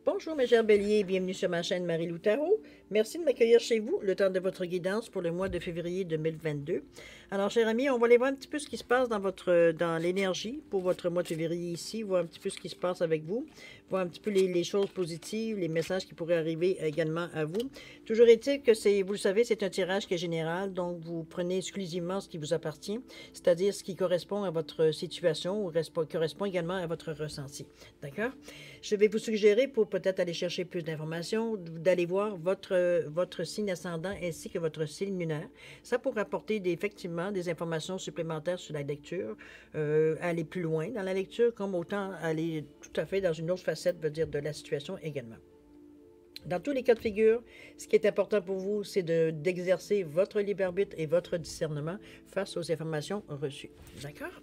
Bonjour mes chers béliers, bienvenue sur ma chaîne Marie-Lou Tarot. Merci de m'accueillir chez vous, le temps de votre guidance pour le mois de février 2022. Alors chers amis, on va aller voir un petit peu ce qui se passe dans l'énergie pour votre mois de février ici, voir un petit peu ce qui se passe avec vous, voir un petit peu les choses positives, les messages qui pourraient arriver également à vous. Toujours est-il que vous le savez, c'est un tirage qui est général, donc vous prenez exclusivement ce qui vous appartient, c'est-à-dire ce qui correspond à votre situation ou correspond également à votre ressenti. D'accord? Je vais vous suggérer pour peut-être aller chercher plus d'informations, d'aller voir votre signe ascendant ainsi que votre signe lunaire. Ça pourrait apporter effectivement des informations supplémentaires sur la lecture, aller plus loin dans la lecture, comme autant aller tout à fait dans une autre facette, veut dire de la situation également. Dans tous les cas de figure, ce qui est important pour vous, c'est d'exercer votre libre arbitre et votre discernement face aux informations reçues. D'accord?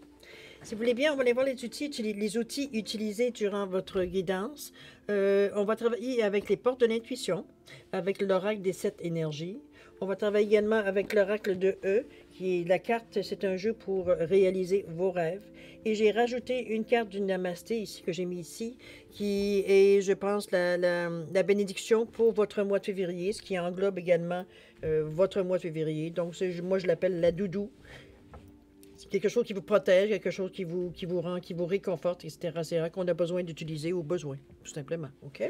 Si vous voulez bien, on va aller voir les outils utilisés durant votre guidance. On va travailler avec les portes de l'intuition, avec l'oracle des 7 énergies. On va travailler également avec l'oracle de E, qui est la carte, c'est un jeu pour réaliser vos rêves. Et j'ai rajouté une carte du Namasté ici, que j'ai mis ici, qui est, je pense, la bénédiction pour votre mois de février, ce qui englobe également votre mois de février. Donc, moi, je l'appelle la doudou. Quelque chose qui vous protège, quelque chose qui vous rend, qui vous réconforte, etc. C'est vrai qu'on a besoin d'utiliser au besoin, tout simplement. OK?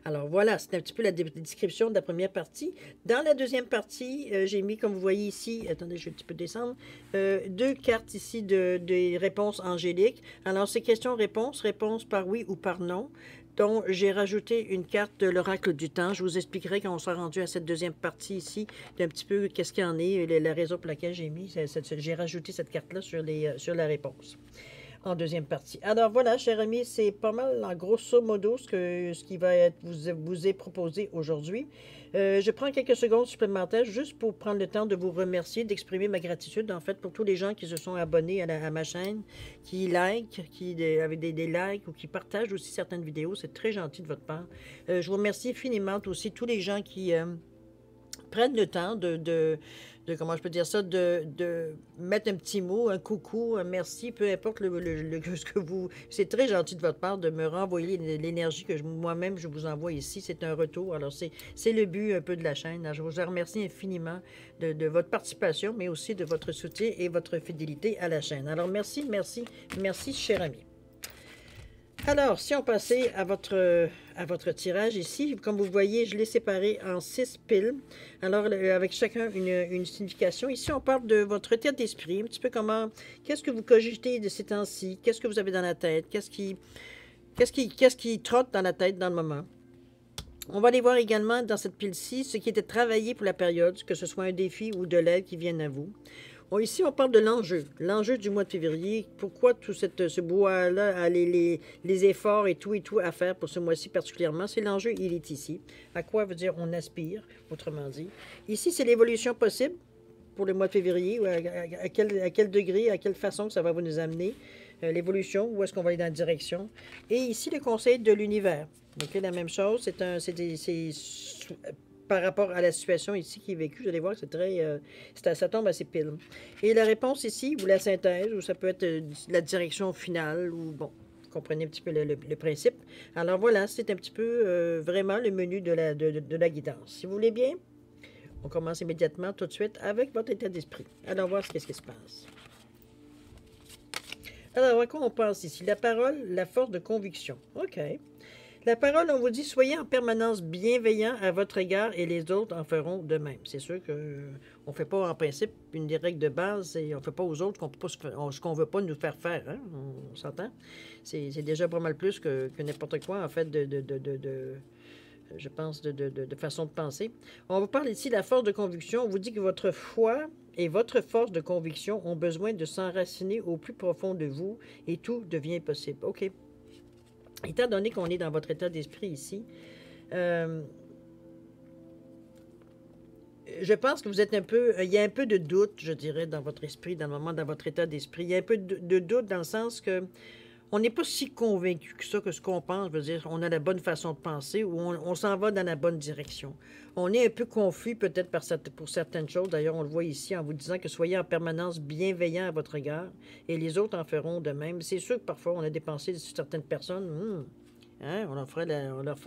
Alors voilà, c'est un petit peu la description de la première partie. Dans la deuxième partie, j'ai mis, comme vous voyez ici, attendez, je vais un petit peu descendre, 2 cartes ici des réponses angéliques. Alors, c'est question-réponse, réponse par oui ou par non. Donc, j'ai rajouté une carte de l'oracle du temps. Je vous expliquerai quand on sera rendu à cette deuxième partie ici, d'un petit peu qu'est-ce qu'il y en est, la raison pour laquelle j'ai rajouté cette carte-là sur la réponse en deuxième partie. Alors voilà, chers amis, c'est pas mal en grosso modo ce qui va vous est proposé aujourd'hui. Je prends quelques secondes supplémentaires juste pour prendre le temps de vous remercier, d'exprimer ma gratitude en fait pour tous les gens qui se sont abonnés à ma chaîne, qui like, avec des likes ou qui partagent aussi certaines vidéos. C'est très gentil de votre part. Je vous remercie infiniment aussi tous les gens qui prennent le temps comment je peux dire ça, de mettre un petit mot, un coucou, un merci, peu importe ce que vous... C'est très gentil de votre part de me renvoyer l'énergie que moi-même je vous envoie ici. C'est un retour. Alors, c'est le but un peu de la chaîne. Alors, je vous remercie infiniment de votre participation, mais aussi de votre soutien et votre fidélité à la chaîne. Alors, merci, merci, merci, cher ami. Alors, si on passait à votre tirage ici, comme vous voyez, je l'ai séparé en 6 piles. Alors, avec chacun une signification. Ici, on parle de votre état d'esprit, un petit peu qu'est-ce que vous cogitez de ces temps-ci, qu'est-ce que vous avez dans la tête, qu'est-ce qui trotte dans la tête dans le moment. On va aller voir également dans cette pile-ci ce qui était travaillé pour la période, que ce soit un défi ou de l'aide qui vienne à vous. Bon, ici, on parle de l'enjeu du mois de février. Pourquoi tout ce bois-là, les efforts et tout à faire pour ce mois-ci particulièrement? C'est l'enjeu, il est ici. À quoi veut dire on aspire, autrement dit. Ici, c'est l'évolution possible pour le mois de février. À quel degré, à quelle façon ça va vous nous amener. L'évolution, où est-ce qu'on va aller dans la direction. Et ici, le conseil de l'univers. OK, la même chose, c'est par rapport à la situation ici qui est vécue, vous allez voir que c'est très... ça tombe assez pile. Et la réponse ici, ou la synthèse, ou ça peut être la direction finale, ou bon, vous comprenez un petit peu le principe. Alors voilà, c'est un petit peu vraiment le menu de la guidance. Si vous voulez bien, on commence immédiatement, tout de suite, avec votre état d'esprit. Allons voir ce qui se passe. Alors, à quoi on pense ici? La parole, la force de conviction. OK. La parole, on vous dit, soyez en permanence bienveillant à votre égard et les autres en feront de même. C'est sûr qu'on ne fait pas en principe une des règles de base et on ne fait pas aux autres ce qu'on ne veut pas nous faire faire. Hein? On s'entend? C'est déjà pas mal plus que n'importe quoi, en fait, je pense, de façon de penser. On vous parle ici de la force de conviction. On vous dit que votre foi et votre force de conviction ont besoin de s'enraciner au plus profond de vous et tout devient possible. OK. Étant donné qu'on est dans votre état d'esprit ici, je pense que vous êtes il y a un peu de doute, je dirais, dans votre esprit, dans le moment, dans votre état d'esprit. Il y a un peu de doute dans le sens que on n'est pas si convaincu que ça, que ce qu'on pense, je veux dire, on a la bonne façon de penser ou on s'en va dans la bonne direction. On est un peu confus peut-être pour certaines choses. D'ailleurs, on le voit ici en vous disant que soyez en permanence bienveillant à votre égard et les autres en feront de même. C'est sûr que parfois, on a des pensées de certaines personnes. Hein? On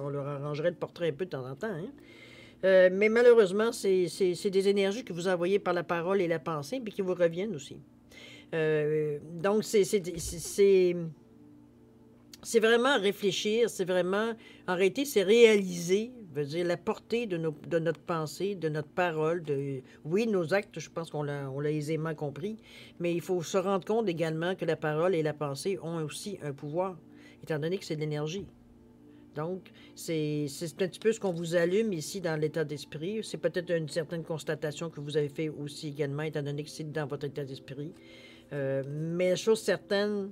leur arrangerait le portrait un peu de temps en temps. Hein? Mais malheureusement, c'est des énergies que vous envoyez par la parole et la pensée, puis qui vous reviennent aussi. Donc, c'est vraiment réfléchir, c'est vraiment, en réalité, c'est réaliser, veut dire la portée de notre pensée, de notre parole, oui, nos actes, je pense qu'on l'a aisément compris, mais il faut se rendre compte également que la parole et la pensée ont aussi un pouvoir, étant donné que c'est de l'énergie. Donc, c'est un petit peu ce qu'on vous allume ici dans l'état d'esprit. C'est peut-être une certaine constatation que vous avez fait aussi également, étant donné que c'est dans votre état d'esprit. Mais chose certaine,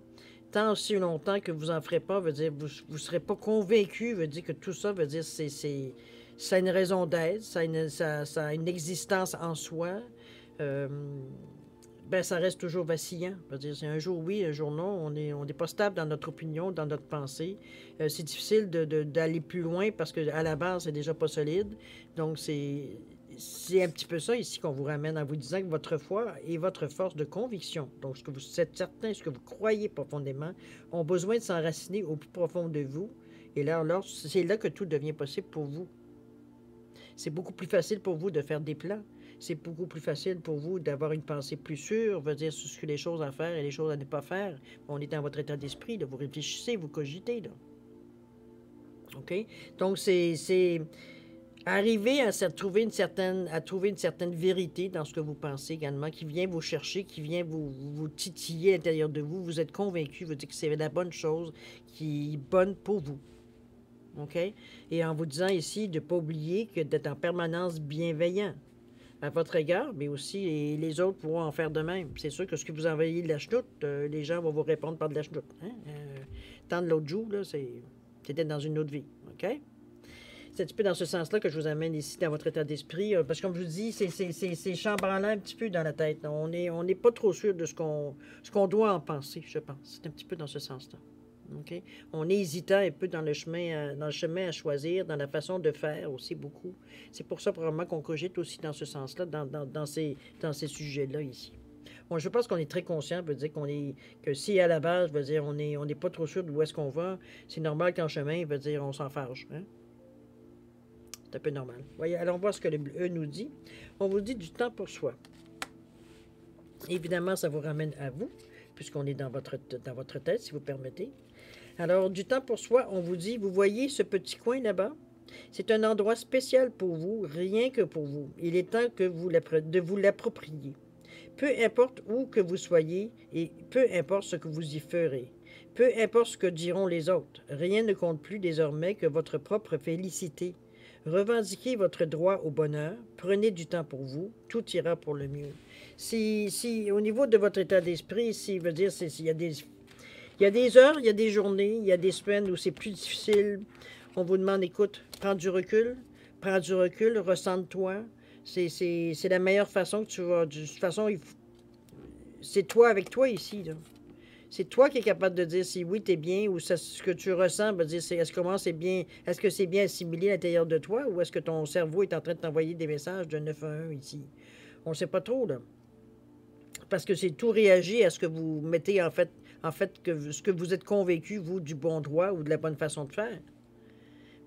tant aussi longtemps que vous n'en ferez pas, veut dire vous ne serez pas convaincu, veut dire que tout ça veut dire ça a une raison d'être, ça a une existence en soi. Euh, ben, ça reste toujours vacillant. Veut dire, c'est un jour oui, un jour non. On n'est pas stable dans notre opinion, dans notre pensée. C'est difficile d'aller plus loin parce qu'à la base, c'est déjà pas solide. Donc, c'est un petit peu ça ici qu'on vous ramène en vous disant que votre foi et votre force de conviction, donc ce que vous êtes certain, ce que vous croyez profondément, ont besoin de s'enraciner au plus profond de vous. Et là, alors c'est là que tout devient possible pour vous. C'est beaucoup plus facile pour vous de faire des plans. C'est beaucoup plus facile pour vous d'avoir une pensée plus sûre, veut dire sur les choses à faire et les choses à ne pas faire. On est dans votre état d'esprit, vous réfléchissez, vous cogitez. Là. OK? Donc, c'est arriver à trouver une certaine vérité dans ce que vous pensez également, qui vient vous chercher, qui vient vous titiller à l'intérieur de vous. Vous êtes convaincu, vous dites que c'est la bonne chose qui est bonne pour vous. OK? Et en vous disant ici de ne pas oublier que d'être en permanence bienveillant à votre égard, mais aussi les autres pourront en faire de même. C'est sûr que ce que vous envoyez de la chenoute, les gens vont vous répondre par de la chenoute. Hein? Tant de l'autre jour, là, c'était dans une autre vie. OK? C'est un petit peu dans ce sens-là que je vous amène ici dans votre état d'esprit. Parce que comme je vous dis, c'est chambranlant un petit peu dans la tête. On n'est pas trop sûr de ce qu'on doit en penser, je pense. C'est un petit peu dans ce sens-là. Okay? On est hésitant un peu dans le chemin à choisir, dans la façon de faire aussi beaucoup. C'est pour ça probablement qu'on cogite aussi dans ce sens-là, dans ces sujets-là ici. Bon, je pense qu'on est très conscient, veut dire que si à la base, veut dire on n'est pas trop sûr d'où est-ce qu'on va, c'est normal qu'en chemin, veut dire on s'en fâche. Hein? C'est un peu normal. Voyez, allons voir ce que le E nous dit. On vous dit du temps pour soi. Évidemment, ça vous ramène à vous, puisqu'on est dans votre tête, si vous permettez. Alors, du temps pour soi, on vous dit, vous voyez ce petit coin là-bas? C'est un endroit spécial pour vous, rien que pour vous. Il est temps de vous l'approprier. Peu importe où que vous soyez et peu importe ce que vous y ferez. Peu importe ce que diront les autres. Rien ne compte plus désormais que votre propre félicité. Revendiquez votre droit au bonheur. Prenez du temps pour vous. Tout ira pour le mieux. Si au niveau de votre état d'esprit, veut dire, il y a des heures, il y a des journées, il y a des semaines où c'est plus difficile. On vous demande, écoute, prends du recul, ressente-toi. C'est la meilleure façon que tu vas... De toute façon, c'est toi avec toi ici. C'est toi qui es capable de dire si oui, tu es bien ou ce que tu ressens, dire, est-ce que c'est bien assimilé à l'intérieur de toi ou est-ce que ton cerveau est en train de t'envoyer des messages de 911 ici? On ne sait pas trop, là. Parce que c'est tout réagir à ce que vous mettez en fait ce que vous êtes convaincu, vous, du bon droit ou de la bonne façon de faire.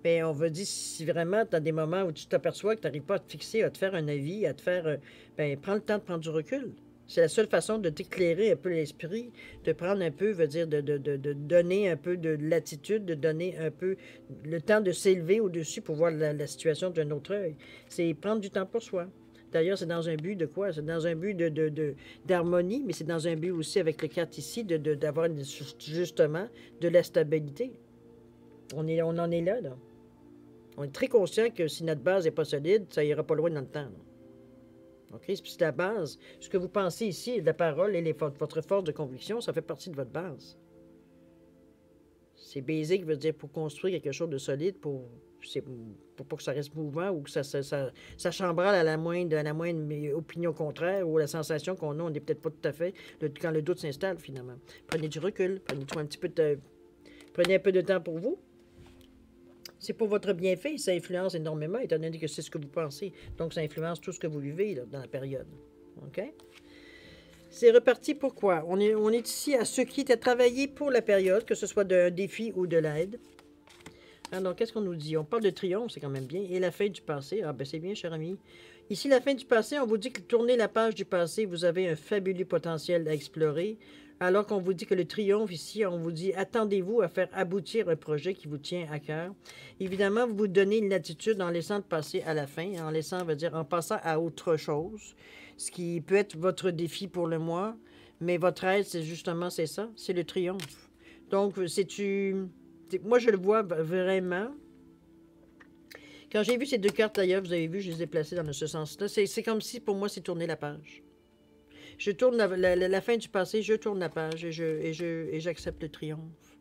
Mais on veut dire, si vraiment tu as des moments où tu t'aperçois que tu n'arrives pas à te fixer, à te faire un avis, à te faire... prends le temps de prendre du recul. C'est la seule façon de t'éclairer un peu l'esprit, de prendre un peu, veut dire, de donner un peu de latitude, de donner un peu le temps de s'élever au-dessus pour voir la situation d'un autre œil. C'est prendre du temps pour soi. D'ailleurs, c'est dans un but de quoi? C'est dans un but d'harmonie, mais c'est dans un but aussi avec le 4 ici, d'avoir justement de la stabilité. On en est là. On est très conscient que si notre base n'est pas solide, ça ira pas loin dans le temps. Là. OK? C'est la base. Ce que vous pensez ici, la parole et votre force de conviction, ça fait partie de votre base. C'est basic, veut dire pour construire quelque chose de solide, pour pas que ça reste mouvant ou que ça chambranle à la moindre opinion contraire ou la sensation qu'on a, on n'est peut-être pas tout à fait quand le doute s'installe finalement. Prenez du recul, prenez un peu de temps pour vous. C'est pour votre bienfait, ça influence énormément, étant donné que c'est ce que vous pensez. Donc, ça influence tout ce que vous vivez là, dans la période. OK? C'est reparti pourquoi? On est ici à ce qui est à travailler pour la période, que ce soit d'un défi ou de l'aide. Alors, qu'est-ce qu'on nous dit? On parle de triomphe, c'est quand même bien. Et la fin du passé. Ah, ben c'est bien, cher ami. Ici, la fin du passé, on vous dit que tournez la page du passé, vous avez un fabuleux potentiel à explorer. Alors qu'on vous dit que le triomphe, ici, on vous dit attendez-vous à faire aboutir un projet qui vous tient à cœur. Évidemment, vous vous donnez une latitude en laissant le passé à la fin, en laissant, veut dire, en passant à autre chose, ce qui peut être votre défi pour le mois. Mais votre aide, c'est justement, c'est ça, c'est le triomphe. Donc, moi, je le vois vraiment. Quand j'ai vu ces deux cartes d'ailleurs, vous avez vu, je les ai placées dans ce sens-là. C'est comme si, pour moi, c'est tourner la page. Je tourne la fin du passé, je tourne la page et j'accepte le triomphe.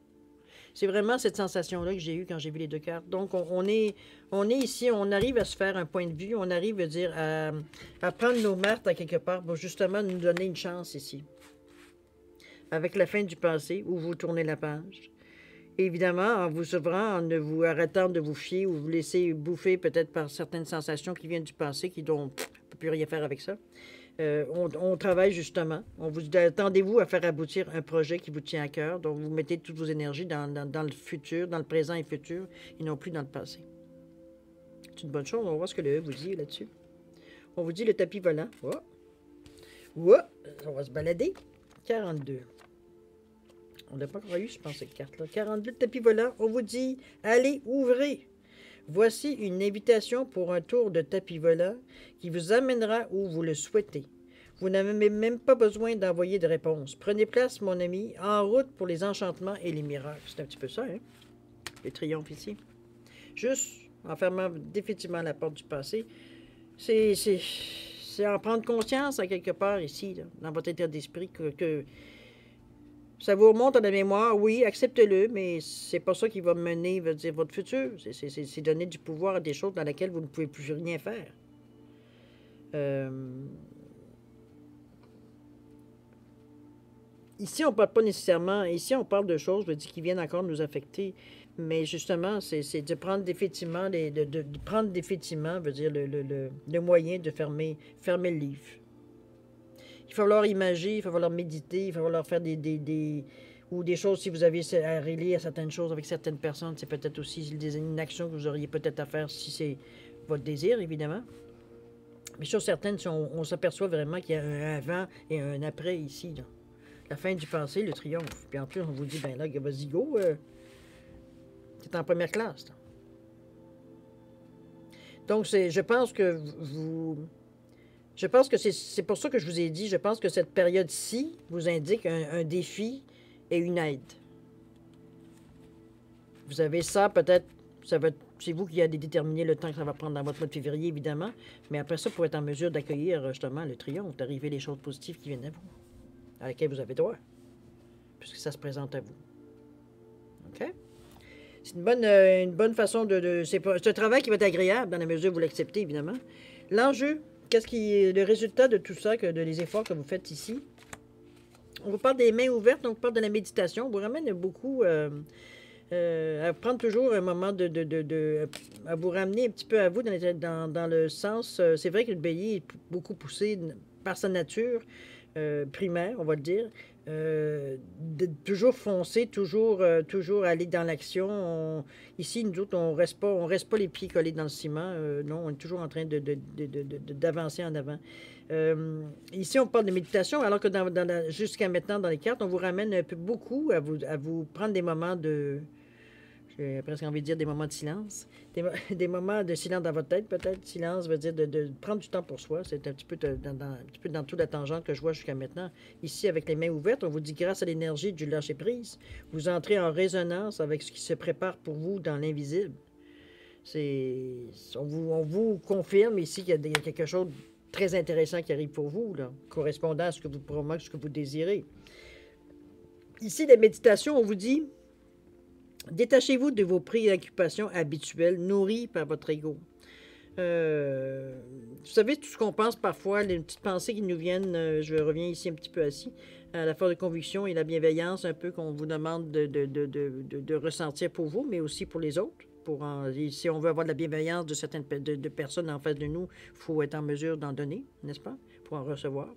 C'est vraiment cette sensation-là que j'ai eue quand j'ai vu les deux cartes. Donc, on est ici, on arrive à se faire un point de vue, on arrive à prendre nos marques à quelque part pour justement nous donner une chance ici. Avec la fin du passé, où vous tournez la page. Évidemment, en vous ouvrant, en ne vous arrêtant de vous fier ou vous laisser bouffer peut-être par certaines sensations qui viennent du passé, dont on ne peut plus rien faire avec ça. On travaille justement. On vous dit, attendez-vous à faire aboutir un projet qui vous tient à cœur, dont vous mettez toutes vos énergies dans le futur, dans le présent et futur, et non plus dans le passé. C'est une bonne chose. On va voir ce que le E vous dit là-dessus. On vous dit le tapis volant. Oh. Oh. On va se balader. 42. On n'a pas encore eu, je pense, cette carte-là. 42, le tapis volant. On vous dit, allez, ouvrez. Voici une invitation pour un tour de tapis volant qui vous amènera où vous le souhaitez. Vous n'avez même pas besoin d'envoyer de réponse. Prenez place, mon ami, en route pour les enchantements et les miracles. C'est un petit peu ça, hein? Le triomphe ici. Juste en fermant définitivement la porte du passé. C'est en prendre conscience à quelque part ici, là, dans votre état d'esprit, que ça vous remonte à la mémoire, oui, acceptez-le, mais c'est pas ça qui va mener, veut dire, votre futur. C'est donner du pouvoir à des choses dans lesquelles vous ne pouvez plus rien faire. Ici, on parle pas nécessairement... Ici, on parle de choses, je veux dire, qui viennent encore nous affecter. Mais justement, c'est de prendre définitivement... de prendre définitivement, veut dire, le moyen de fermer le livre. Il va falloir imaginer, il va falloir méditer, il va falloir faire ou des choses, si vous avez à relier à certaines choses avec certaines personnes, c'est peut-être aussi une action que vous auriez peut-être à faire si c'est votre désir, évidemment. Mais sur certaines, si on s'aperçoit vraiment qu'il y a un avant et un après ici, là. La fin du passé, le triomphe. Puis en plus, on vous dit, ben là, vas-y, go, c'est en première classe. Là. Donc, je pense que je pense que c'est pour ça que je vous ai dit, je pense que cette période-ci vous indique un défi et une aide. Vous avez ça, peut-être, c'est vous qui allez déterminer le temps que ça va prendre dans votre mois de février, évidemment, mais après ça, pour être en mesure d'accueillir justement le triomphe, d'arriver les choses positives qui viennent à vous, à laquelle vous avez droit, puisque ça se présente à vous. OK? C'est une bonne façon c'est un travail qui va être agréable dans la mesure où vous l'acceptez, évidemment. L'enjeu, qu'est-ce qui est le résultat de tout ça, les efforts que vous faites ici? On vous parle des mains ouvertes, on vous parle de la méditation. On vous ramène beaucoup à prendre toujours un moment à vous ramener un petit peu à vous dans le sens... c'est vrai que le bélier est beaucoup poussé par sa nature primaire, on va le dire. De toujours foncer, toujours aller dans l'action. Ici, nous autres, on reste pas les pieds collés dans le ciment. Non, on est toujours en train d'avancer en avant. Ici, on parle de méditation, alors que jusqu'à maintenant, dans les cartes, on vous ramène un peu beaucoup à vous prendre des moments de... J'ai presque envie de dire des moments de silence. Des moments de silence dans votre tête, peut-être. Silence veut dire de prendre du temps pour soi. C'est un petit peu dans toute la tangente que je vois jusqu'à maintenant. Ici, avec les mains ouvertes, on vous dit grâce à l'énergie du lâcher-prise, vous entrez en résonance avec ce qui se prépare pour vous dans l'invisible. On vous confirme ici qu'il y a quelque chose de très intéressant qui arrive pour vous, là, correspondant à ce que vous désirez. Ici, la méditation, on vous dit... Détachez-vous de vos préoccupations habituelles nourries par votre ego. Vous savez, tout ce qu'on pense parfois, les petites pensées qui nous viennent, je reviens ici un petit peu assis, à la force de conviction et la bienveillance un peu qu'on vous demande de ressentir pour vous, mais aussi pour les autres. Si on veut avoir de la bienveillance de certaines personnes en face de nous, il faut être en mesure d'en donner, n'est-ce pas, pour en recevoir.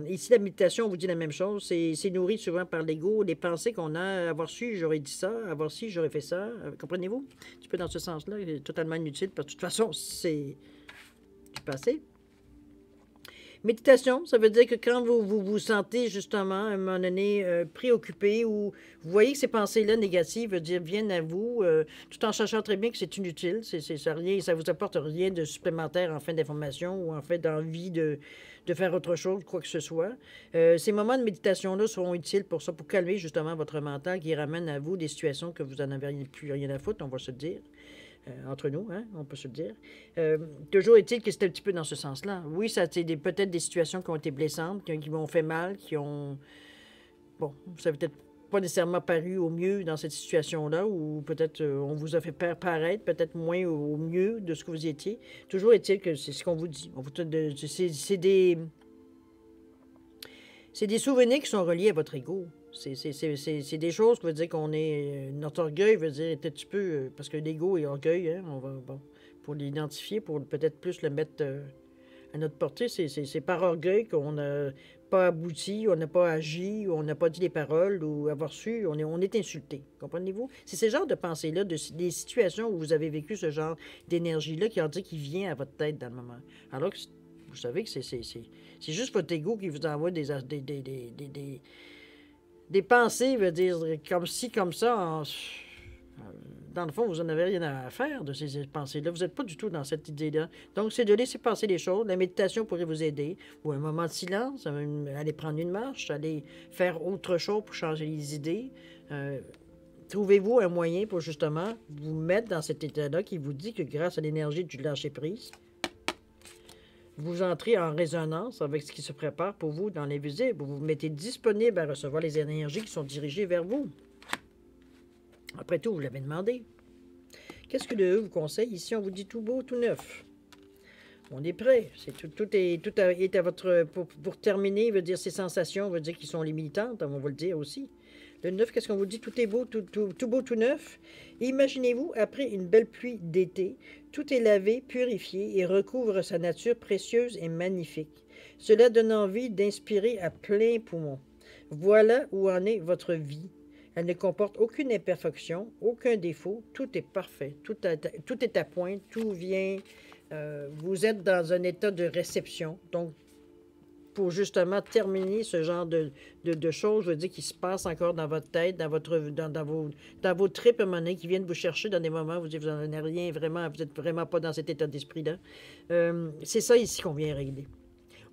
Ici, la méditation, on vous dit la même chose. C'est nourri souvent par l'ego, les pensées qu'on a. Avoir su, j'aurais dit ça. Avoir su, j'aurais fait ça. Comprenez-vous? Un petit peu dans ce sens-là, il est totalement inutile parce que de toute façon, c'est du passé. Méditation, ça veut dire que quand vous sentez justement à un moment donné préoccupé ou vous voyez que ces pensées-là négatives viennent à vous, tout en sachant très bien que c'est inutile, ça vous apporte rien de supplémentaire en fin d'information ou en fait d'envie de faire autre chose, quoi que ce soit. Ces moments de méditation-là seront utiles pour ça, pour calmer justement votre mental qui ramène à vous des situations que vous n'en avez plus rien à foutre, on va se dire. Entre nous, hein, on peut se le dire. Toujours est-il que c'est un petit peu dans ce sens-là. Oui, ça a été peut-être des situations qui ont été blessantes, qui m'ont fait mal, qui ont... Bon, ça n'a peut-être pas nécessairement paru au mieux dans cette situation-là, ou peut-être on vous a fait paraître peut-être moins au mieux de ce que vous étiez. Toujours est-il que c'est ce qu'on vous dit. C'est des souvenirs qui sont reliés à votre ego. C'est des choses qui veut dire qu'on est... Notre orgueil veut dire est un petit peu... parce que l'ego et orgueil, hein, on va, bon, pour l'identifier, pour peut-être plus le mettre à notre portée, c'est par orgueil qu'on n'a pas abouti, on n'a pas agi, on n'a pas dit les paroles, ou avoir su, on est insulté. Comprenez-vous? C'est ce genre de pensée-là, des situations où vous avez vécu ce genre d'énergie-là qui en dit qui vient à votre tête dans le moment. Alors que vous savez que c'est juste votre ego qui vous envoie des pensées, veut dire, comme ci, comme ça. Dans le fond, vous n'en avez rien à faire de ces pensées-là. Vous n'êtes pas du tout dans cette idée-là. Donc, c'est de laisser passer les choses. La méditation pourrait vous aider. Ou un moment de silence, aller prendre une marche, aller faire autre chose pour changer les idées. Trouvez-vous un moyen pour justement vous mettre dans cet état-là qui vous dit que grâce à l'énergie du lâcher-prise, vous entrez en résonance avec ce qui se prépare pour vous dans l'invisible. Vous vous mettez disponible à recevoir les énergies qui sont dirigées vers vous. Après tout, vous l'avez demandé. Qu'est-ce que le vous conseille? Ici, on vous dit tout beau, tout neuf. On est prêt. Tout est à votre... Pour terminer, veut dire ces sensations, veut dire qu'ils sont limitantes, on va le dire aussi. Le neuf, qu'est-ce qu'on vous dit? Tout est beau, tout beau, tout neuf. Et imaginez-vous, après une belle pluie d'été, tout est lavé, purifié et recouvre sa nature précieuse et magnifique. Cela donne envie d'inspirer à plein poumon. Voilà où en est votre vie. Elle ne comporte aucune imperfection, aucun défaut. Tout est parfait. Tout est à point. Tout vient. Vous êtes dans un état de réception. Donc, pour justement terminer ce genre de choses, je veux dire, qui se passe encore dans votre tête, dans vos tripes à un moment donné, qui viennent vous chercher dans des moments où vous dites, vous n'en avez rien vraiment, vous n'êtes vraiment pas dans cet état d'esprit-là. C'est ça ici qu'on vient régler.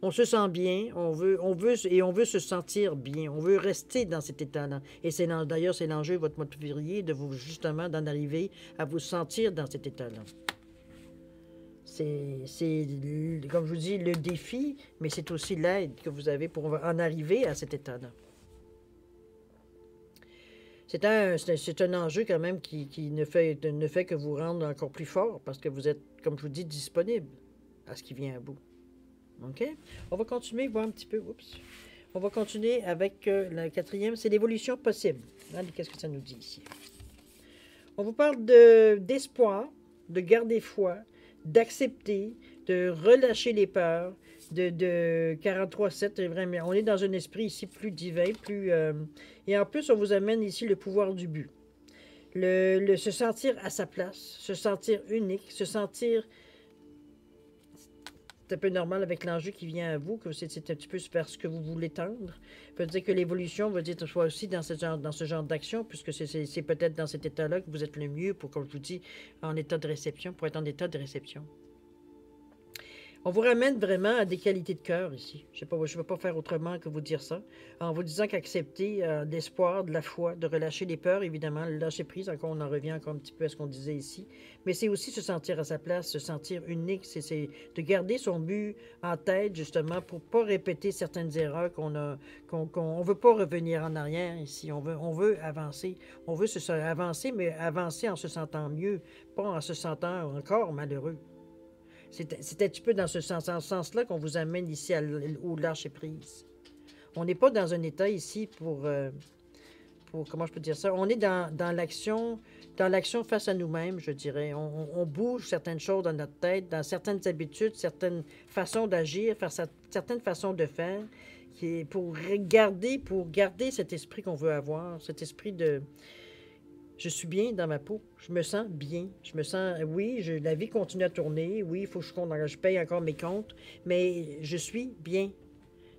On se sent bien, on veut se sentir bien, on veut rester dans cet état-là. Et d'ailleurs, c'est l'enjeu de votre mois de février, de vous justement d'en arriver à vous sentir dans cet état-là. C'est, comme je vous dis, le défi, mais c'est aussi l'aide que vous avez pour en arriver à cet état-là. C'est un enjeu quand même qui ne fait que vous rendre encore plus fort parce que vous êtes, comme je vous dis, disponible à ce qui vient à bout. OK? On va continuer, voir un petit peu. Oups. On va continuer avec la quatrième, c'est l'évolution possible. Allez, qu'est-ce que ça nous dit ici? On vous parle d'espoir, de garder foi, d'accepter, de relâcher les peurs, de 43-7, vraiment. On est dans un esprit ici plus divin, plus... et en plus, on vous amène ici le pouvoir du but. Se sentir à sa place, se sentir unique, se sentir... C'est un peu normal avec l'enjeu qui vient à vous, que c'est un petit peu vers ce que vous voulez tendre. Ça veut dire que l'évolution veut dire que soit aussi dans ce genre d'action, puisque c'est peut-être dans cet état-là que vous êtes le mieux pour, comme je vous dis, en état de réception, pour être en état de réception. On vous ramène vraiment à des qualités de cœur ici. Je ne peux pas faire autrement que vous dire ça. En vous disant qu'accepter l'espoir, de la foi, de relâcher les peurs, évidemment, le lâcher prise, encore on en revient encore un petit peu à ce qu'on disait ici. Mais c'est aussi se sentir à sa place, se sentir unique. C'est de garder son but en tête, justement, pour ne pas répéter certaines erreurs qu'on ne veut pas revenir en arrière ici. On veut avancer. On veut avancer, mais avancer en se sentant mieux, pas en se sentant encore malheureux. C'est un petit peu dans ce sens-là qu'on vous amène ici au lâcher-prise. On n'est pas dans un état ici pour comment je peux dire ça, on est dans l'action face à nous-mêmes, je dirais. On bouge certaines choses dans notre tête, dans certaines habitudes, certaines façons d'agir, certaines façons de faire, pour garder cet esprit qu'on veut avoir, cet esprit de je suis bien dans ma peau, je me sens bien, je me sens, oui, la vie continue à tourner, oui, il faut que je paye encore mes comptes, mais je suis bien.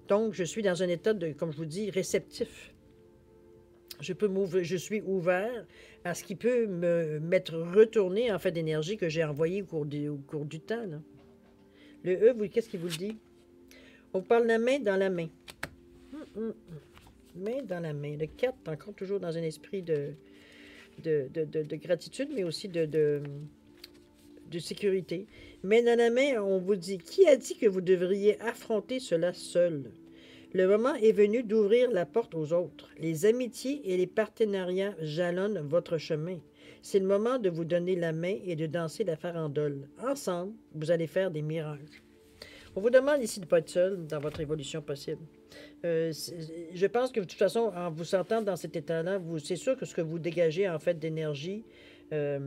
Donc, je suis dans un état de, comme je vous dis, réceptif. Je suis ouvert à ce qui peut me mettre retourné en fait d'énergie que j'ai envoyé au cours du temps. Là. Le E, qu'est-ce qu'il vous le dit? On vous parle de la main dans la main. Main dans la main. Le 4, encore toujours dans un esprit de gratitude, mais aussi de sécurité. Main dans la main, on vous dit, qui a dit que vous devriez affronter cela seul? Le moment est venu d'ouvrir la porte aux autres. Les amitiés et les partenariats jalonnent votre chemin. C'est le moment de vous donner la main et de danser la farandole. Ensemble, vous allez faire des miracles. On vous demande ici de ne pas être seul dans votre évolution possible. Je pense que de toute façon, en vous sentant dans cet état-là, c'est sûr que ce que vous dégagez en fait d'énergie, quand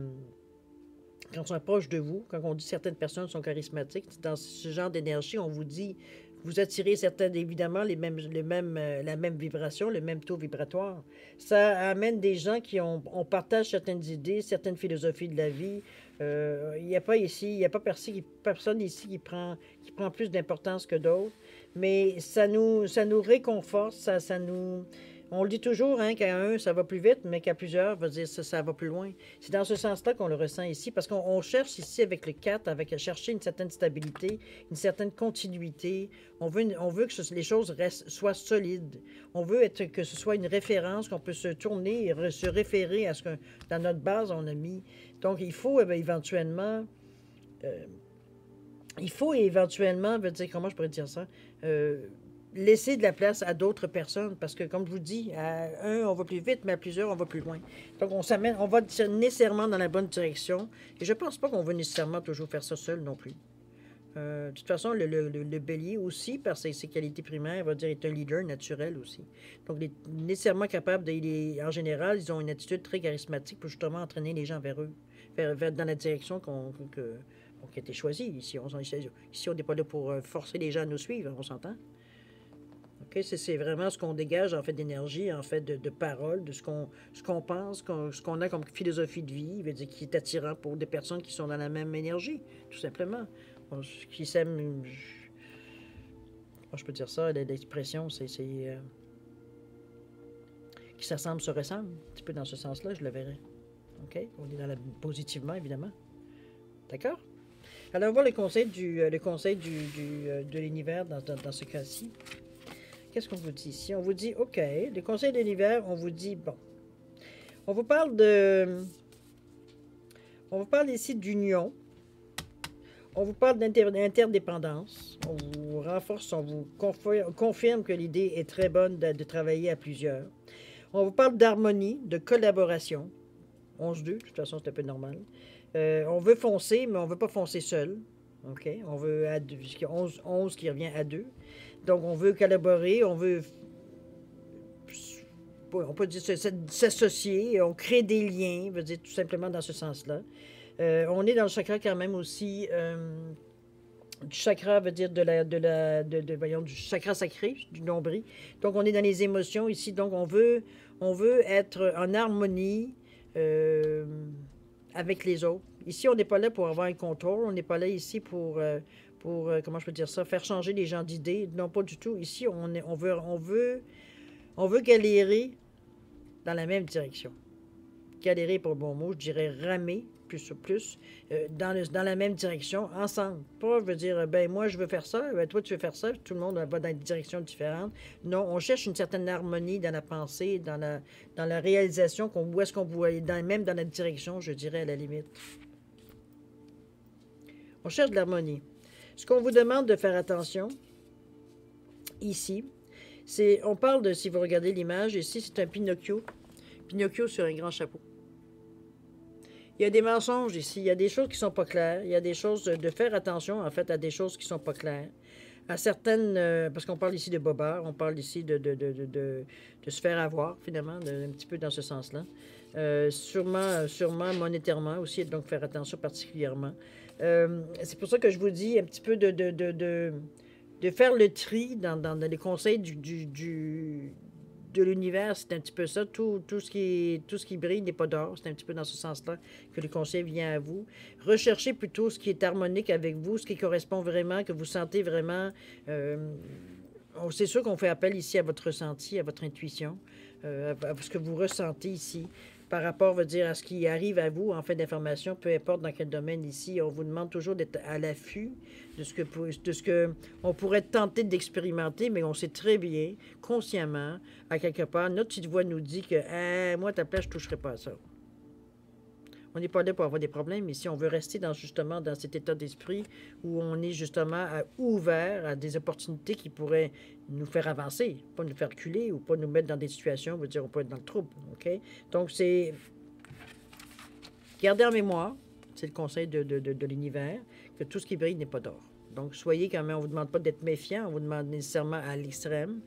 on s'approche de vous, quand on dit certaines personnes sont charismatiques, dans ce genre d'énergie, on vous dit, vous attirez certaines, évidemment, la même vibration, le même taux vibratoire. Ça amène des gens on partage certaines idées, certaines philosophies de la vie. Il n'y a pas personne ici qui prend plus d'importance que d'autres, mais ça nous réconforte, ça nous... On le dit toujours, hein, qu'à un, ça va plus vite, mais qu'à plusieurs, va dire ça va plus loin. C'est dans ce sens-là qu'on le ressent ici, parce qu'on cherche ici avec le 4, avec chercher une certaine stabilité, une certaine continuité. On veut que les choses soient solides. On veut que ce soit une référence, qu'on peut se tourner et se référer à ce que dans notre base, on a mis. Donc, il faut éventuellement... veut dire, comment je pourrais dire ça? Laisser de la place à d'autres personnes, parce que, comme je vous dis, à un, on va plus vite, mais à plusieurs, on va plus loin. Donc, on va nécessairement dans la bonne direction, et je pense pas qu'on va nécessairement toujours faire ça seul non plus. De toute façon, le bélier aussi, par ses qualités primaires, va dire, est un leader naturel aussi. Donc, il est nécessairement capable, en général, ils ont une attitude très charismatique pour justement entraîner les gens vers eux, dans la direction qui a été choisie. Ici, on n'est pas là pour forcer les gens à nous suivre, on s'entend? Okay, c'est vraiment ce qu'on dégage, en fait, d'énergie, en fait, de parole, de ce qu'on pense, ce qu'on a comme philosophie de vie, veut dire, qui est attirant pour des personnes qui sont dans la même énergie, tout simplement. Qui s'aiment... je peux dire ça, l'expression, c'est qui s'assemblent se ressemblent, un petit peu dans ce sens-là, je le verrais. OK? On est positivement, évidemment. D'accord? Alors, on va voir le conseil de l'univers dans ce cas-ci. Qu'est-ce qu'on vous dit ici? On vous dit, OK, le conseil de l'univers, on vous dit, bon, on vous parle ici d'union, on vous parle d'interdépendance, on vous renforce, on vous confirme que l'idée est très bonne de travailler à plusieurs. On vous parle d'harmonie, de collaboration, 11-2, de toute façon, c'est un peu normal. On veut foncer, mais on ne veut pas foncer seul. OK? On veut 11 qui revient à 2. Donc, on veut collaborer, on peut dire s'associer, on crée des liens, veut dire tout simplement dans ce sens-là. On est dans le chakra quand même aussi, du chakra veut dire du chakra sacré, du nombril. Donc, on est dans les émotions ici, donc on veut être en harmonie avec les autres. Ici, on n'est pas là pour avoir un contrôle, on n'est pas là ici pour comment je peux dire ça, faire changer les gens d'idées. Non, pas du tout. Ici, on veut galérer dans la même direction. Galérer, pour le bon mot, je dirais ramer, plus dans la même direction, ensemble. Pas, je veux dire, ben moi, je veux faire ça, ben toi, tu veux faire ça, tout le monde va dans des directions différentes. Non, on cherche une certaine harmonie dans la pensée, dans la réalisation, où est-ce qu'on voit, même dans la direction, je dirais, à la limite. On cherche de l'harmonie. Ce qu'on vous demande de faire attention, ici, on parle de, si vous regardez l'image, ici, c'est un Pinocchio. Pinocchio sur un grand chapeau. Il y a des mensonges ici, il y a des choses qui ne sont pas claires, il y a des choses de faire attention, en fait, à des choses qui ne sont pas claires. à certaines, parce qu'on parle ici de bobard, on parle ici de se faire avoir, finalement, un petit peu dans ce sens-là. Sûrement monétairement aussi, donc faire attention particulièrement. C'est pour ça que je vous dis un petit peu de faire le tri dans les conseils de l'univers, c'est un petit peu ça. Tout ce qui brille n'est pas d'or. C'est un petit peu dans ce sens-là que le conseil vient à vous. Recherchez plutôt ce qui est harmonique avec vous, ce qui correspond vraiment, que vous sentez vraiment. C'est sûr qu'on fait appel ici à votre ressenti, à votre intuition, à ce que vous ressentez ici par rapport, veut dire, à ce qui arrive à vous en fait d'information, peu importe dans quel domaine ici, on vous demande toujours d'être à l'affût de ce que on pourrait tenter d'expérimenter, mais on sait très bien, consciemment, à quelque part, notre petite voix nous dit que moi, à ta place, je ne toucherai pas à ça. On n'est pas là pour avoir des problèmes, mais si on veut rester justement dans cet état d'esprit où on est justement ouvert à des opportunités qui pourraient nous faire avancer, pas nous faire reculer ou pas nous mettre dans des situations, on veut dire, on peut être dans le trouble. OK? Donc, c'est garder en mémoire, c'est le conseil de l'univers, que tout ce qui brille n'est pas d'or. Donc, soyez quand même, on ne vous demande pas d'être méfiant, on vous demande nécessairement à l'extrême,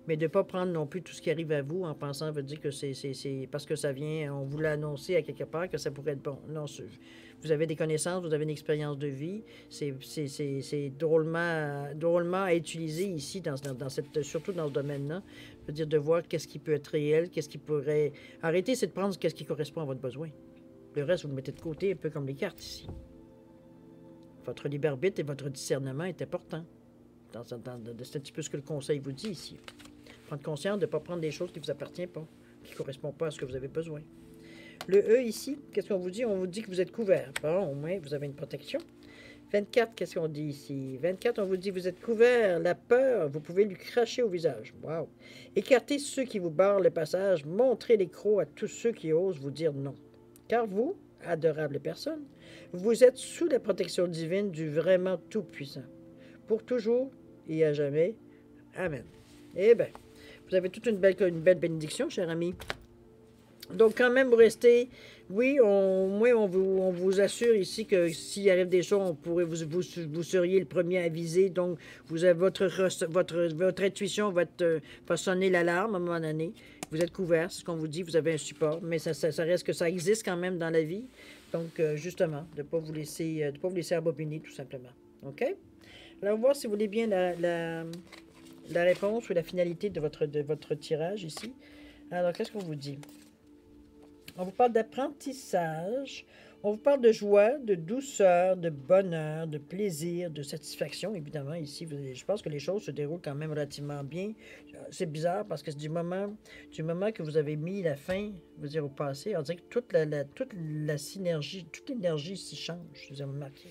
mais de ne pas prendre non plus tout ce qui arrive à vous en pensant, veut dire que c'est parce que ça vient, on vous l'a annoncé à quelque part que ça pourrait être bon. Non, vous avez des connaissances, vous avez une expérience de vie, c'est drôlement à utiliser ici, surtout dans ce domaine-là. Veut dire de voir qu'est-ce qui peut être réel, qu'est-ce qui pourrait... Arrêtez, c'est de prendre qu'est-ce qui correspond à votre besoin. Le reste, vous le mettez de côté, un peu comme les cartes ici. Votre libre arbitre et votre discernement est important. C'est un petit peu ce que le conseil vous dit ici. Prendre conscience de ne pas prendre des choses qui ne vous appartiennent pas, qui ne correspondent pas à ce que vous avez besoin. Le E ici, qu'est-ce qu'on vous dit? On vous dit que vous êtes couvert. Bon, au moins, vous avez une protection. 24, qu'est-ce qu'on dit ici? 24, on vous dit que vous êtes couvert. La peur, vous pouvez lui cracher au visage. Wow! Écartez ceux qui vous barrent le passage. Montrez les crocs à tous ceux qui osent vous dire non. Car vous, adorable personne, vous êtes sous la protection divine du vraiment tout-puissant. Pour toujours et à jamais. Amen. Eh bien, vous avez toute une belle bénédiction, cher ami. Donc, quand même, vous restez... Oui, on vous assure ici que s'il arrive des choses, vous seriez le premier à aviser. Donc, vous avez votre intuition va sonner l'alarme à un moment donné. Vous êtes couvert, c'est ce qu'on vous dit, vous avez un support. Mais ça reste que ça existe quand même dans la vie. Donc, justement, de ne pas vous laisser abobiner, tout simplement. OK? Alors, on va voir si vous voulez bien la réponse ou la finalité de votre tirage ici. Alors, qu'est-ce qu'on vous dit? On vous parle d'apprentissage, on vous parle de joie, de douceur, de bonheur, de plaisir, de satisfaction. Évidemment, ici, je pense que les choses se déroulent quand même relativement bien. C'est bizarre parce que c'est du moment que vous avez mis la fin, je veux dire, au passé, on dirait que toute la synergie, toute l'énergie s'y change, vous avez remarqué.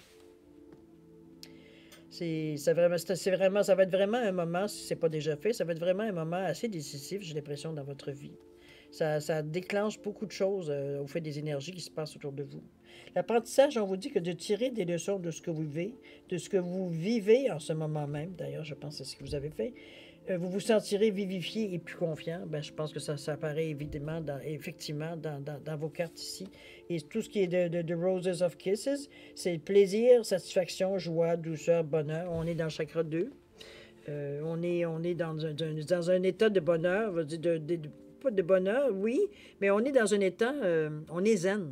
Ça va être vraiment un moment, si ce n'est pas déjà fait, ça va être vraiment un moment assez décisif, j'ai l'impression, dans votre vie. Ça déclenche beaucoup de choses au fait des énergies qui se passent autour de vous. L'apprentissage, on vous dit que de tirer des leçons de ce que vous vivez, de ce que vous vivez en ce moment même, d'ailleurs, je pense que c'est ce que vous avez fait, vous vous sentirez vivifié et plus confiant. Ben, je pense que ça apparaît évidemment, effectivement, dans vos cartes ici. Et tout ce qui est de Roses of Kisses, c'est plaisir, satisfaction, joie, douceur, bonheur. On est dans le chakra 2. On est dans un état de bonheur, pas de bonheur, oui, mais on est dans un état, on est zen.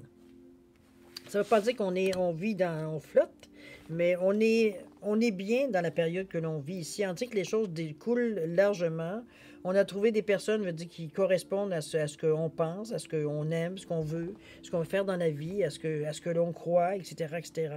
Ça ne veut pas dire on flotte, mais on est bien dans la période que l'on vit ici. On dit que les choses découlent largement. On a trouvé des personnes, je veux dire, qui correspondent à ce qu'on pense, à ce qu'on aime, ce qu'on veut faire dans la vie, à ce que l'on croit, etc., etc.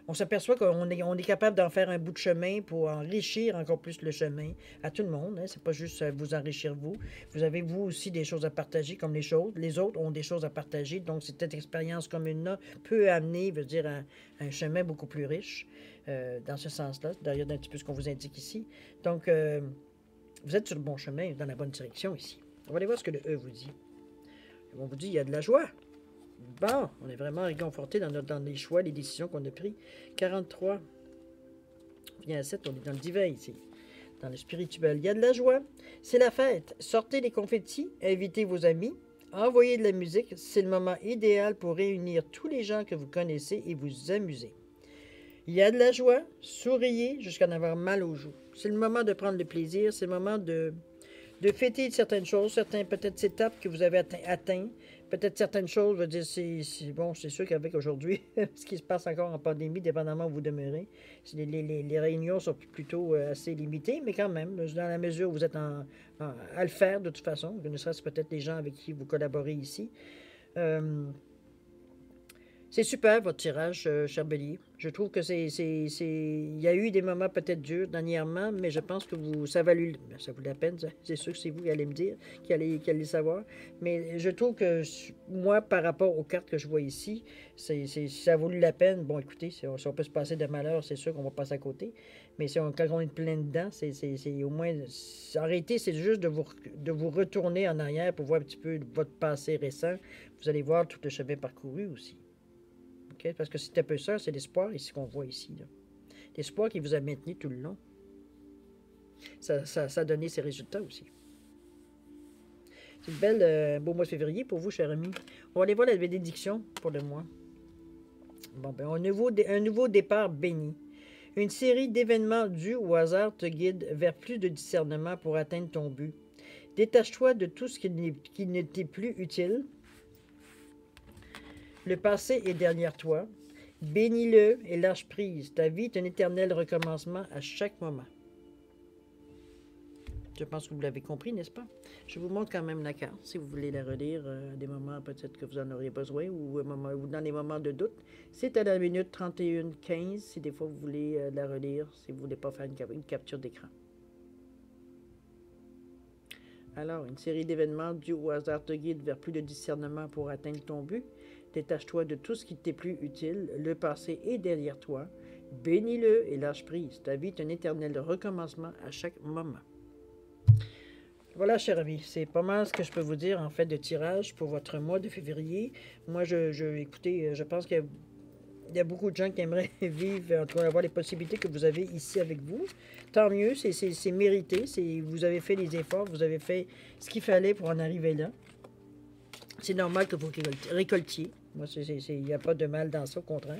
On s'aperçoit qu'on est capable d'en faire un bout de chemin pour enrichir encore plus le chemin à tout le monde. Hein. C'est pas juste vous enrichir vous. Vous avez, vous aussi, des choses à partager comme les autres. Les autres ont des choses à partager. Donc, cette expérience commune-là peut amener, veut dire, un chemin beaucoup plus riche dans ce sens-là. D'ailleurs, un petit peu ce qu'on vous indique ici. Donc, vous êtes sur le bon chemin, dans la bonne direction ici. On va aller voir ce que le E vous dit. On vous dit, il y a de la joie. Bon, on est vraiment réconforté dans les choix, les décisions qu'on a prises. 43. On vient à 7, on est dans le divin ici. Dans le spirituel, il y a de la joie. C'est la fête. Sortez les confettis, invitez vos amis, envoyez de la musique. C'est le moment idéal pour réunir tous les gens que vous connaissez et vous amuser. Il y a de la joie, souriez jusqu'à en avoir mal aux joues. C'est le moment de prendre le plaisir, c'est le moment de fêter certaines choses, certaines peut-être étapes que vous avez atteint, peut-être certaines choses, je veux dire, bon, c'est sûr qu'avec aujourd'hui, ce qui se passe encore en pandémie, dépendamment où vous demeurez, les réunions sont plutôt assez limitées, mais quand même, dans la mesure où vous êtes à le faire de toute façon, ne serait-ce peut-être les gens avec qui vous collaborez ici. C'est super votre tirage, cher Bélier. Je trouve que il y a eu des moments peut-être durs dernièrement, mais je pense que ça valut la peine. C'est sûr que c'est vous qui allez me dire, qui allez savoir. Mais je trouve que moi, par rapport aux cartes que je vois ici, ça a valu la peine. Bon, écoutez, si on peut se passer de malheur, c'est sûr qu'on va passer à côté. Mais quand on est plein dedans, c'est au moins. En réalité, c'est juste de vous retourner en arrière pour voir un petit peu votre passé récent. Vous allez voir tout le chemin parcouru aussi. Okay? Parce que c'est un peu ça, c'est l'espoir ici qu'on voit ici. L'espoir qui vous a maintenu tout le long. Ça a donné ses résultats aussi. C'est une belle, beau mois de février pour vous, cher ami. On va aller voir la bénédiction pour le mois. Bon, ben, un nouveau départ béni. Une série d'événements dus au hasard te guide vers plus de discernement pour atteindre ton but. Détache-toi de tout ce qui ne t'est plus utile. Le passé est derrière toi. Bénis-le et lâche prise. Ta vie est un éternel recommencement à chaque moment. Je pense que vous l'avez compris, n'est-ce pas? Je vous montre quand même la carte, si vous voulez la relire à des moments peut-être que vous en aurez besoin ou dans les moments de doute. C'est à la minute 31:15, si des fois vous voulez la relire, si vous ne voulez pas faire une capture d'écran. Alors, une série d'événements dus au hasard te guide vers plus de discernement pour atteindre ton but. Détache-toi de tout ce qui t'est plus utile. Le passé est derrière toi. Bénis-le et lâche prise. Ta vie est un éternel recommencement à chaque moment. Voilà, cher ami, c'est pas mal ce que je peux vous dire en fait de tirage pour votre mois de février. Moi, écoutez, je pense qu'il y a beaucoup de gens qui aimeraient vivre, en tout cas avoir les possibilités que vous avez ici avec vous. Tant mieux, c'est mérité. Vous avez fait les efforts, vous avez fait ce qu'il fallait pour en arriver là. C'est normal que vous récoltiez. Moi, il n'y a pas de mal dans ça, au contraire.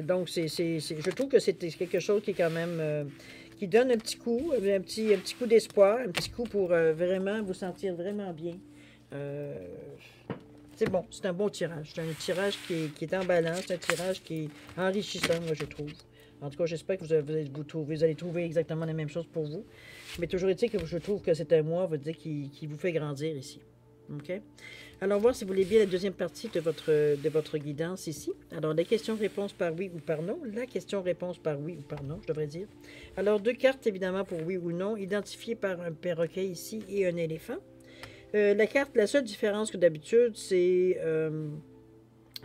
Donc, je trouve que c'est quelque chose qui est quand même... qui donne un petit coup, un petit coup d'espoir, un petit coup pour vraiment vous sentir vraiment bien. C'est bon, c'est un bon tirage. C'est un tirage qui est en balance, un tirage qui est enrichissant, moi, je trouve. En tout cas, j'espère que vous allez trouver exactement la même chose pour vous. Mais toujours est-il que je trouve que c'est un mois, qui vous fait grandir ici. OK? Alors, voir si vous voulez bien la deuxième partie de votre guidance ici. Alors, la question-réponse par oui ou par non. La question-réponse par oui ou par non, je devrais dire. Alors, 2 cartes, évidemment, pour oui ou non, identifiées par un perroquet ici et un éléphant. La seule différence que d'habitude, c'est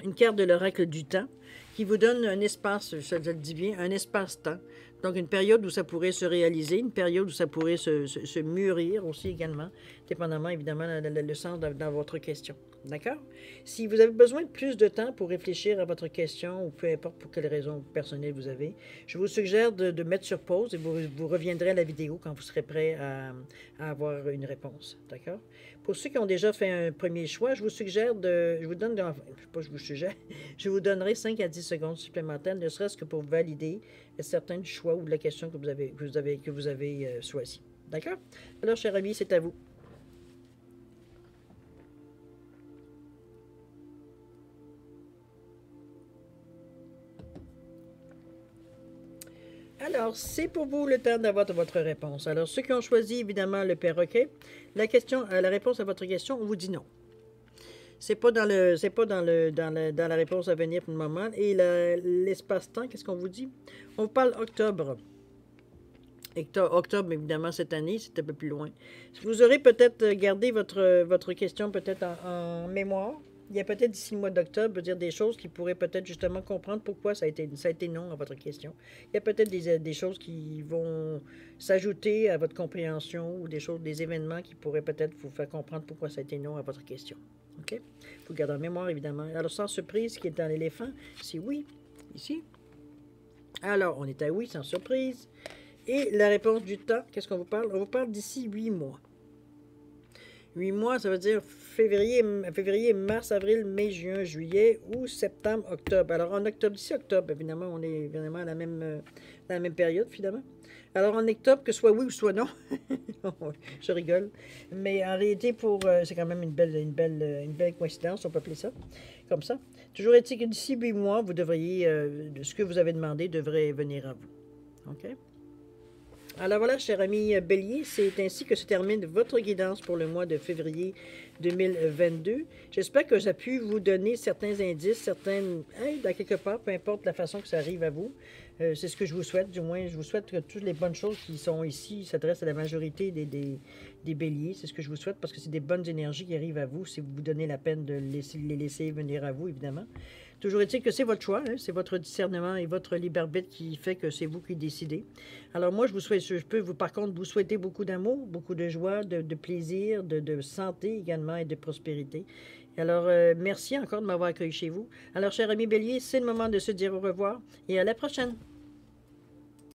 une carte de l'oracle du temps qui vous donne un espace, je le dis bien, un espace-temps. Donc, une période où ça pourrait se réaliser, une période où ça pourrait se mûrir aussi également, dépendamment évidemment le sens dans votre question. D'accord? Si vous avez besoin de plus de temps pour réfléchir à votre question, ou peu importe pour quelle raison personnelle vous avez, je vous suggère de mettre sur pause et vous reviendrez à la vidéo quand vous serez prêt à avoir une réponse. D'accord? Pour ceux qui ont déjà fait un premier choix, je vous suggère je vous donnerai 5 à 10 secondes supplémentaires, ne serait-ce que pour valider certains choix ou la question que vous avez choisi. D'accord? Alors, cher ami, c'est à vous. Alors, c'est pour vous le temps d'avoir votre réponse. Alors, ceux qui ont choisi, évidemment, le perroquet, la réponse à votre question, on vous dit non. C'est pas dans la réponse à venir pour le moment. Et l'espace-temps, qu'est-ce qu'on vous dit? On vous parle octobre. Octobre, évidemment, cette année, c'est un peu plus loin. Vous aurez peut-être gardé votre question peut-être en mémoire. Il y a peut-être d'ici le mois d'octobre, dire des choses qui pourraient peut-être justement comprendre pourquoi ça a été non à votre question. Il y a peut-être des choses qui vont s'ajouter à votre compréhension ou des événements qui pourraient peut-être vous faire comprendre pourquoi ça a été non à votre question. OK? Vous gardez en mémoire, évidemment. Alors, sans surprise, qui est dans l'éléphant, c'est oui, ici. Alors, on est à oui, sans surprise. Et la réponse du temps, qu'est-ce qu'on vous parle? On vous parle d'ici 8 mois. 8 mois, ça veut dire février, mars, avril, mai, juin, juillet ou septembre, octobre. Alors, en octobre, d'ici octobre, évidemment, on est vraiment à la même période, finalement. Alors, en octobre, que ce soit oui ou soit non, je rigole. Mais en réalité, c'est quand même une belle coïncidence, on peut appeler ça comme ça. Toujours est-il que d'ici 8 mois, vous devriez, ce que vous avez demandé devrait venir à vous. OK? Alors voilà, cher ami Bélier, c'est ainsi que se termine votre guidance pour le mois de février 2022. J'espère que j'ai pu vous donner certains indices, certaines aides à quelque part, peu importe la façon que ça arrive à vous. C'est ce que je vous souhaite, du moins, je vous souhaite que toutes les bonnes choses qui sont ici s'adressent à la majorité des béliers. C'est ce que je vous souhaite parce que c'est des bonnes énergies qui arrivent à vous si vous vous donnez la peine de les laisser venir à vous, évidemment. Toujours est-il que c'est votre choix, hein, c'est votre discernement et votre libre arbitre qui fait que c'est vous qui décidez. Alors moi, je peux par contre vous souhaiter beaucoup d'amour, beaucoup de joie, de plaisir, de santé également et de prospérité. Alors, merci encore de m'avoir accueilli chez vous. Alors, cher ami Bélier, c'est le moment de se dire au revoir et à la prochaine.